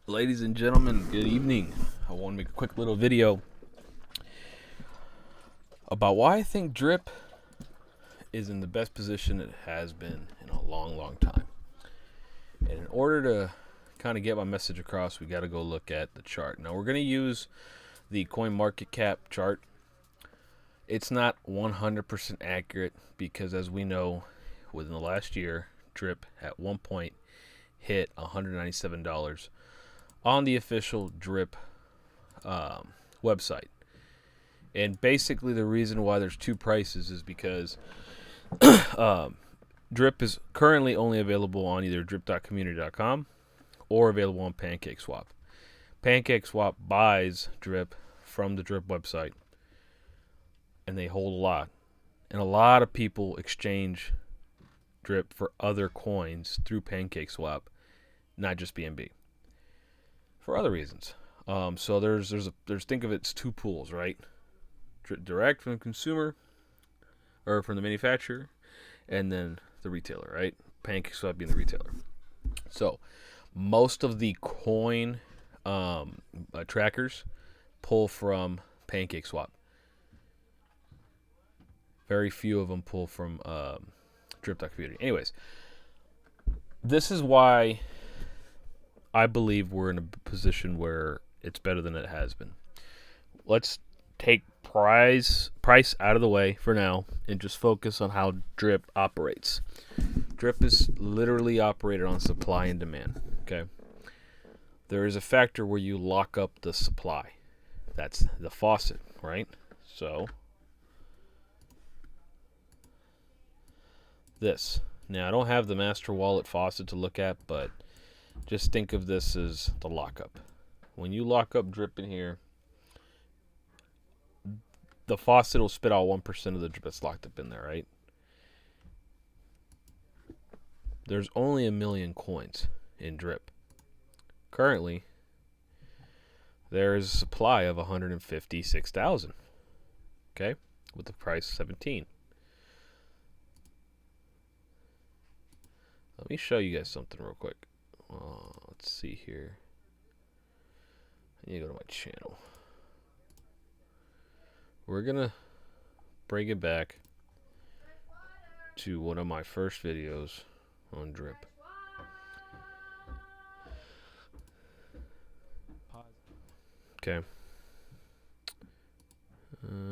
Ladies and gentlemen, good evening. I want to make a quick little video about why I think Drip is in the best position it has been in a long time. And in order to kind of get my message across, we got to go look at the chart. Now we're going to use the coin market cap chart. It's not 100% accurate because, as we know, within the last year, Drip at one point hit $197 on the official Drip website. And basically the reason why there's two prices is because Drip is currently only available on either drip.community.com or available on PancakeSwap. PancakeSwap buys Drip from the Drip website, and they hold a lot. And a lot of people exchange Drip for other coins through PancakeSwap, not just BNB, for other reasons. So there's think of it as two pools, right? Direct from the consumer or from the manufacturer, and then the retailer, right? PancakeSwap being the retailer. So most of the coin trackers pull from PancakeSwap. Very few of them pull from Drip.community. Anyways, this is why I believe we're in a position where it's better than it has been. Let's take price out of the way for now and just focus on how Drip operates. Drip is literally operated on supply and demand. Okay, there is a factor where you lock up the supply. That's the faucet, right? So this. Now, I don't have the master wallet faucet to look at, but just think of this as the lockup. When you lock up Drip in here, the faucet will spit out 1% of the Drip that's locked up in there, right? There's only 1 million coins in Drip. Currently, there is a supply of 156,000. Okay? With the price 17. Let me show you guys something real quick. Let's see here. I need to go to my channel. We're going to bring it back to one of my first videos on Drip. Okay.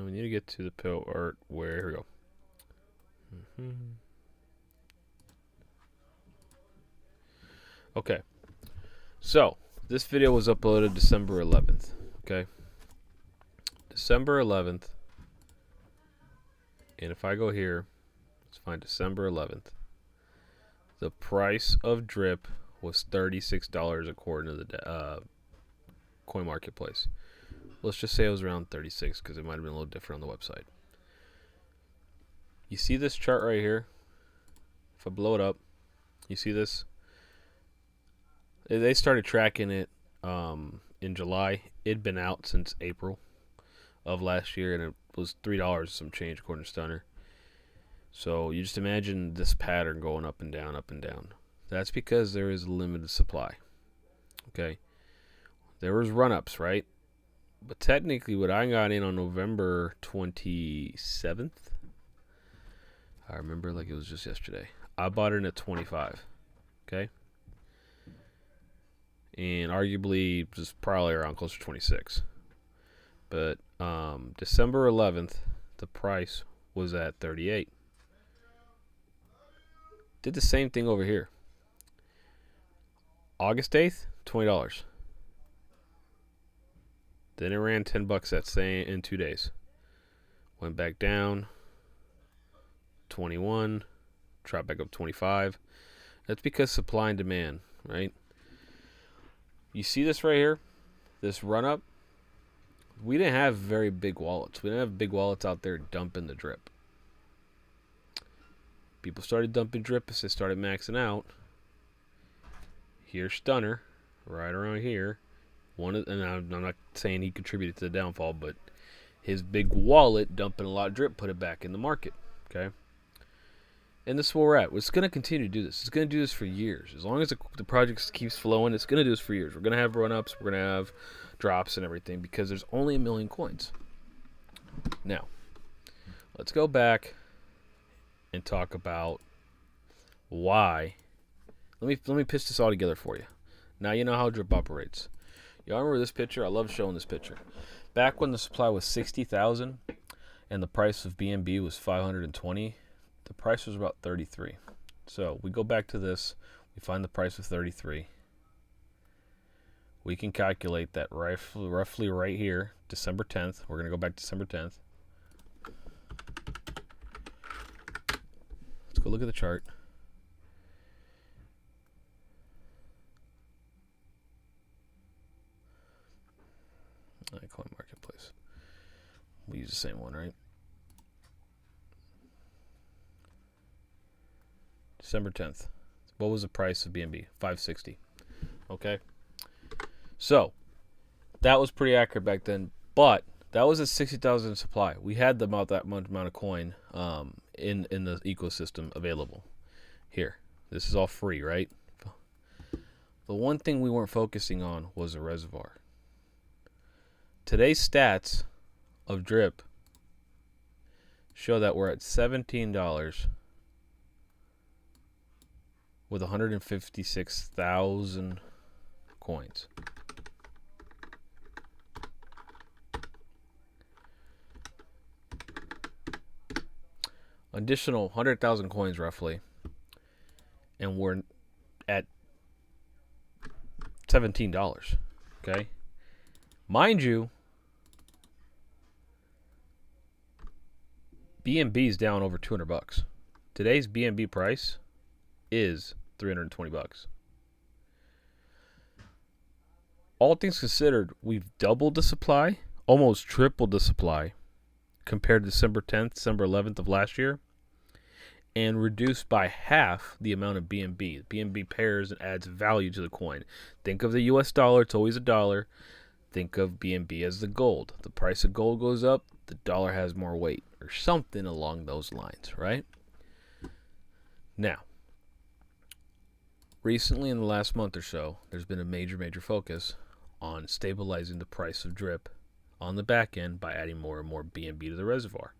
We need to get to the part where, here we go. Okay, so this video was uploaded December 11th, okay? December 11th, and if I go here, let's find December 11th, the price of Drip was $36 according to the coin marketplace. Let's just say it was around 36 because it might have been a little different on the website. You see this chart right here? If I blow it up, you see this? They started tracking it in July. It'd been out since April of last year, and it was $3 some change according to Stunner. So you just imagine this pattern going up and down, up and down. That's because there is a limited supply. Okay, there was run-ups, right? But technically, what I got in on November 27th, I remember like it was just yesterday. I bought it at 25. Okay. And arguably just probably around closer to 26. But December 11th, the price was at 38. Did the same thing over here. August 8th, $20. Then it ran $10 that same in 2 days. Went back down 21, dropped back up 25. That's because supply and demand, right? You see this right here? This run up? We didn't have very big wallets. We didn't have big wallets out there dumping the Drip. People started dumping Drip as they started maxing out. Here's Stunner, right around here. And I'm not saying he contributed to the downfall, but his big wallet dumping a lot of Drip put it back in the market. Okay? And this is where we're at. It's going to continue to do this. It's going to do this for years. As long as the project keeps flowing, it's going to do this for years. We're going to have run-ups. We're going to have drops and everything because there's only 1 million coins. Now, let's go back and talk about why. Let me piece this all together for you. Now you know how drip operates. Y'all remember this picture? I love showing this picture. Back when the supply was 60,000 and the price of BNB was 520, the price was about 33. So we go back to this. We find the price of 33. We can calculate that roughly right here, December 10th. We're going to go back to December 10th. Let's go look at the chart. Coin Marketplace. We use the same one, right? December 10th. What was the price of BNB? 560. Okay. So that was pretty accurate back then, but that was a 60,000 supply. We had that amount of coin in the ecosystem available. Here, this is all free, right? The one thing we weren't focusing on was the reservoir. Today's stats of drip show that we're at $17 with 156,000 coins. Additional 100,000 coins roughly, and we're at $17. Okay, mind you, BNB is down over $200. Today's BNB price is $320. All things considered, we've doubled the supply, almost tripled the supply compared to December 10th, December 11th of last year, and reduced by half the amount of BNB. BNB pairs and adds value to the coin. Think of the US dollar, it's always a dollar. Think of BNB as the gold. The price of gold goes up, the dollar has more weight, or something along those lines, right? Now, recently in the last month or so, there's been a major focus on stabilizing the price of drip on the back end by adding more and more BNB to the reservoir.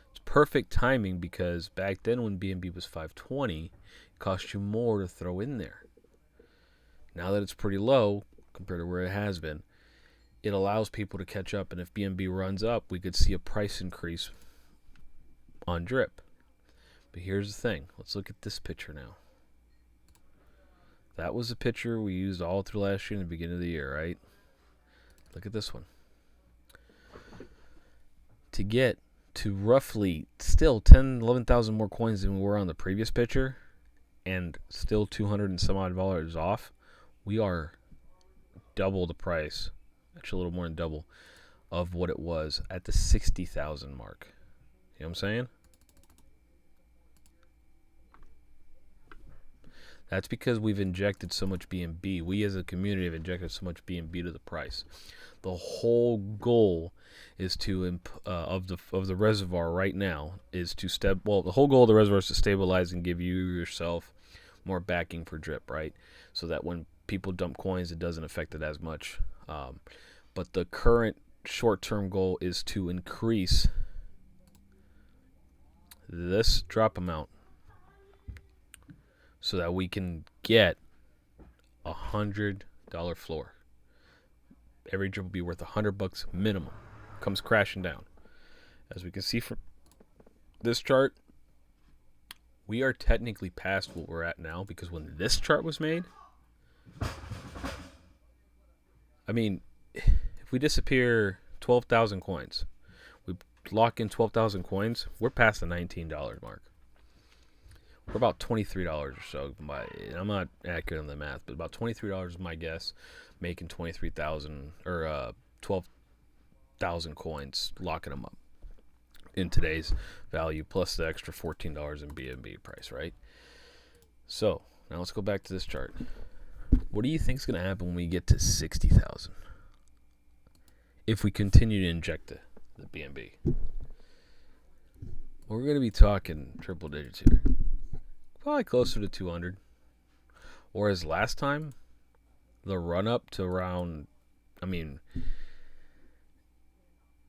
It's perfect timing because back then when BNB was 520, it cost you more to throw in there. Now that it's pretty low compared to where it has been, it allows people to catch up, and if BNB runs up, we could see a price increase on drip. But here's the thing. Let's look at this picture now. That was a picture we used all through last year and the beginning of the year, right? Look at this one. To get to roughly still 11,000 more coins than we were on the previous picture, and still 200 and some odd dollars off, we are double the price, actually a little more than double, of what it was at the 60,000 mark. You know what I'm saying? That's because we've injected so much BNB. We as a community have injected so much BNB to the price. The whole goal is to of the reservoir right now is to the whole goal of the reservoir is to stabilize and give you yourself more backing for drip, right? So that when people dump coins, it doesn't affect it as much. But the current short-term goal is to increase this drop amount so that we can get $100 floor. Every drip will be worth $100 minimum. Comes crashing down. As we can see from this chart, we are technically past what we're at now, because when this chart was made, I mean, if we disappear 12,000 coins, we lock in 12,000 coins, we're past the $19 mark. We're about $23 or so. I'm not accurate on the math, but about $23 is my guess, making 23,000 or 12,000 coins, locking them up in today's value, plus the extra $14 in BNB price, right? So now let's go back to this chart. What do you think is going to happen when we get to 60,000? If we continue to inject the BNB, we're going to be talking triple digits here. Probably closer to 200. Whereas last time, the run up to around, I mean,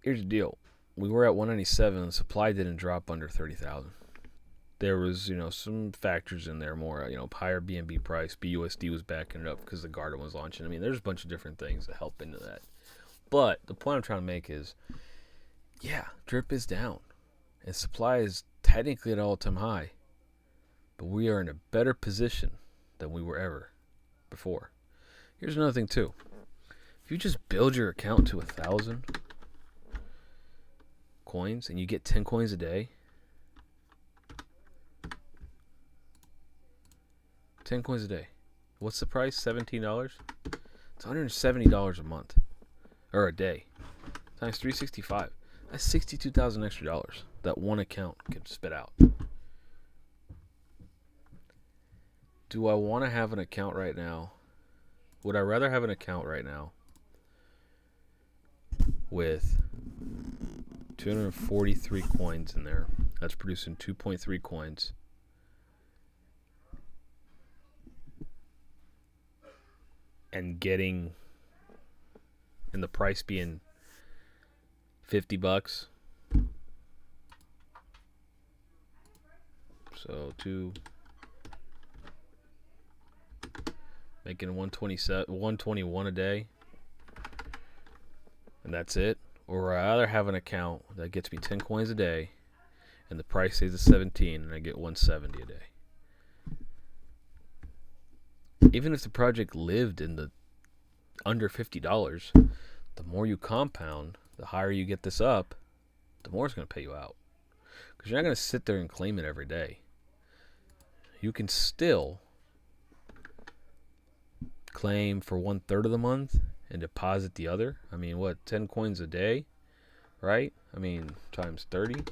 here's the deal. We were at 197 and supply didn't drop under 30,000. There was, some factors in there more, higher BNB price. BUSD was backing it up because the Garden was launching. I mean, there's a bunch of different things that help into that. But the point I'm trying to make is, yeah, drip is down. And supply is technically at an all-time high. But we are in a better position than we were ever before. Here's another thing, too. If you just build your account to 1,000 coins and you get 10 coins a day, 10 coins a day. What's the price? $17? It's $170 a month. Or a day. Times 365. That's $62,000 extra dollars that one account can spit out. Do I want to have an account right now? Would I rather have an account right now with 243 coins in there? That's producing 2.3 coins. And getting, and the price being $50. So making 121 a day, and that's it. Or I rather have an account that gets me 10 coins a day, and the price stays at 17, and I get 170 a day. Even if the project lived in the under $50, the more you compound, the higher you get this up, the more it's going to pay you out. Because you're not going to sit there and claim it every day. You can still claim for 1/3 of the month and deposit the other. I mean, 10 coins a day, right? I mean, times 30,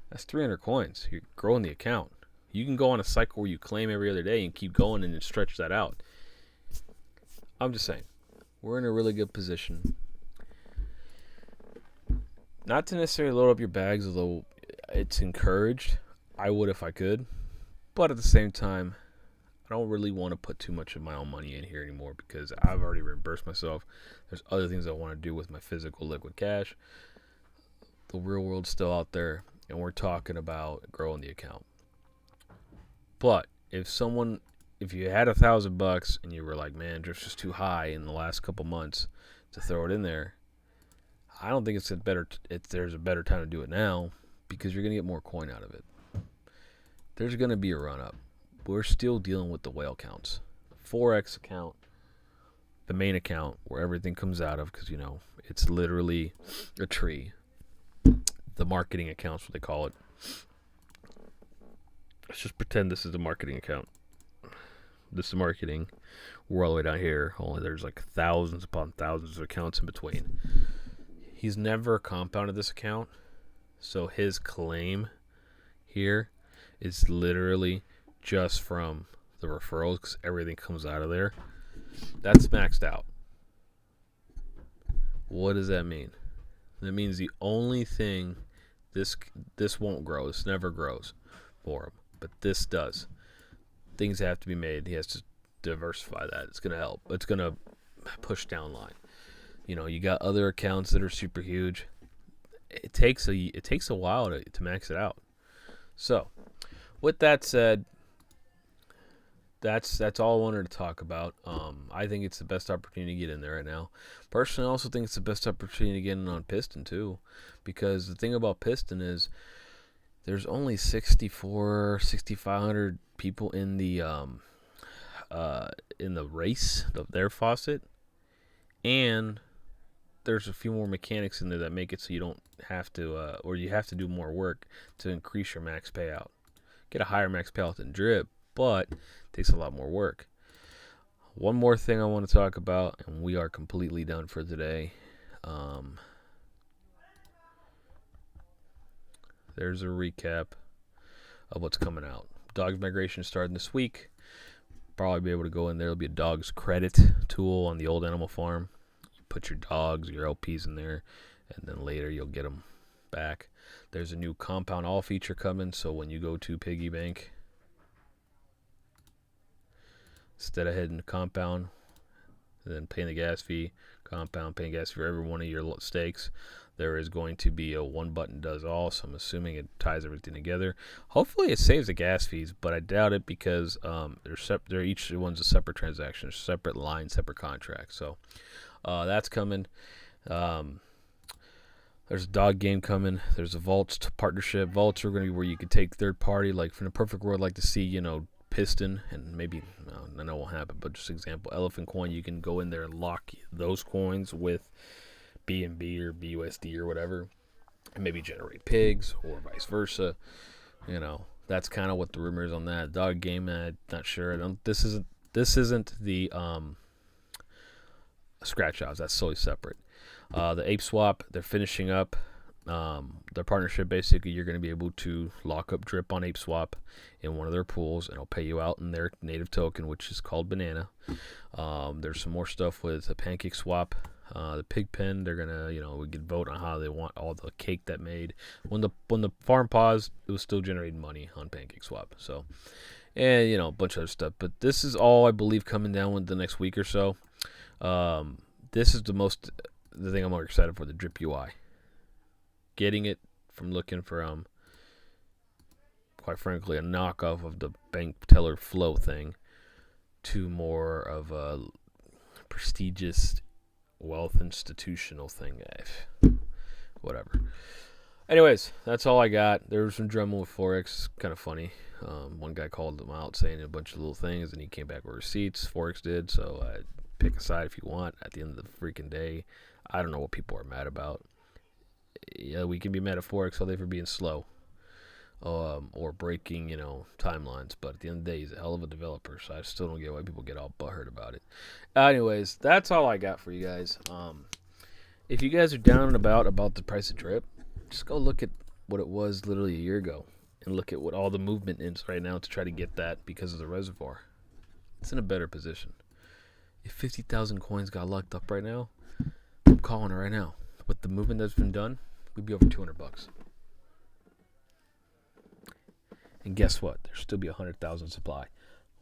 that's 300 coins. You're growing the account. You can go on a cycle where you claim every other day and keep going and then stretch that out. I'm just saying, we're in a really good position. Not to necessarily load up your bags, although it's encouraged. I would if I could. But at the same time, I don't really want to put too much of my own money in here anymore because I've already reimbursed myself. There's other things I want to do with my physical liquid cash. The real world's still out there, and we're talking about growing the account. But if you had $1,000 and you were like, man, drift's just too high in the last couple months to throw it in there, I don't think there's a better time to do it now because you're going to get more coin out of it. There's going to be a run up. We're still dealing with the whale counts. 4X account, the main account where everything comes out of because, it's literally a tree. The marketing account's what they call it. Let's just pretend this is the marketing account. This is marketing. We're all the way down here. Only there's like thousands upon thousands of accounts in between. He's never compounded this account. So his claim here is literally just from the referrals because everything comes out of there. That's maxed out. What does that mean? That means the only thing this won't grow. This never grows for him. But this does. Things have to be made. He has to diversify that. It's going to help. It's going to push down line. You got other accounts that are super huge. It takes a while to max it out. So, with that said, that's all I wanted to talk about. I think it's the best opportunity to get in there right now. Personally, I also think it's the best opportunity to get in on Piston too, because the thing about Piston is there's only 6,500 people in the race of their faucet, and there's a few more mechanics in there that make it so you don't have to, or you have to do more work to increase your max payout. Get a higher max payout than drip, but it takes a lot more work. One more thing I want to talk about, and we are completely done for today. There's a recap of what's coming out. Dogs migration starting this week. Probably be able to go in there. There'll be a dogs credit tool on the old Animal Farm. You put your dogs, your LPs in there, and then later you'll get them back. There's a new compound all feature coming, so when you go to Piggy Bank, instead of heading to compound and then paying the gas fee, compound, paying gas fee for every one of your stakes. There is going to be a one button does all, so I'm assuming it ties everything together. Hopefully it saves the gas fees, but I doubt it because they're each one's a separate transaction, separate line, separate contract. So that's coming. There's a dog game coming. There's a vaults partnership. Vaults are going to be where you could take third party. Like, from the perfect world, I'd like to see, Piston, and maybe, I know it won't happen, but just example, Elephant Coin, you can go in there and lock those coins with BNB or BUSD or whatever, and maybe generate pigs or vice versa. That's kind of what the rumor is on that. Dog game, I'm not sure. This isn't the scratch outs. That's solely separate. The Ape Swap, they're finishing up their partnership. Basically, you're going to be able to lock up drip on Ape Swap in one of their pools, and it'll pay you out in their native token, which is called Banana. There's some more stuff with the Pancake Swap. The pig pen, they're gonna, we could vote on how they want all the cake that made. When the farm paused, it was still generating money on Pancake Swap. So, and a bunch of other stuff. But this is all, I believe, coming down with the next week or so. This is the thing I'm more excited for, the Drip UI. Getting it from looking for, quite frankly, a knockoff of the bank teller flow thing to more of a prestigious wealth institutional thing. Whatever. Anyways, that's all I got. There was some drama with Forex. Kind of funny. One guy called them out saying a bunch of little things, and he came back with receipts. Forex did, so pick a side if you want. At the end of the freaking day, I don't know what people are mad about. Yeah, we can be mad at Forex all day for being slow, or breaking, timelines. But at the end of the day, he's a hell of a developer, so I still don't get why people get all butthurt about it. Anyways, that's all I got for you guys. If you guys are down and about the price of drip, just go look at what it was literally a year ago, and look at what all the movement is right now to try to get that because of the reservoir. It's in a better position. If 50,000 coins got locked up right now, I'm calling it right now. With the movement that's been done, we'd be over $200. And guess what? There'll still be 100,000 supply.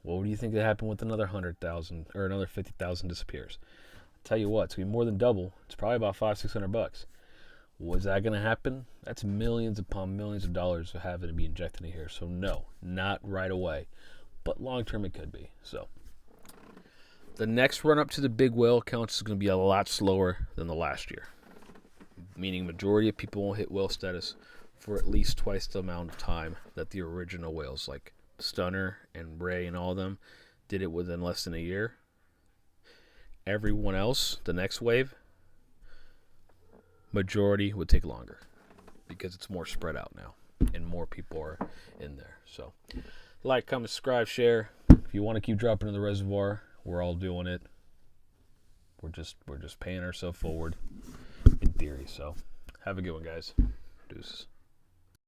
What do you think that happened with another 100,000 or another 50,000 disappears? I'll tell you what, it's gonna be more than double. It's probably about $500-600. Was that gonna happen? That's millions upon millions of dollars of having to be injected in here. So no, not right away, but long term it could be. So the next run up to the big whale counts is gonna be a lot slower than the last year. Meaning majority of people won't hit whale status for at least twice the amount of time that the original whales, like Stunner and Ray and all of them, did it within less than a year. Everyone else, the next wave, majority would take longer because it's more spread out now and more people are in there. So like, comment, subscribe, share. If you want to keep dropping in the reservoir, we're all doing it. We're just paying ourselves forward in theory. So have a good one, guys. Deuces.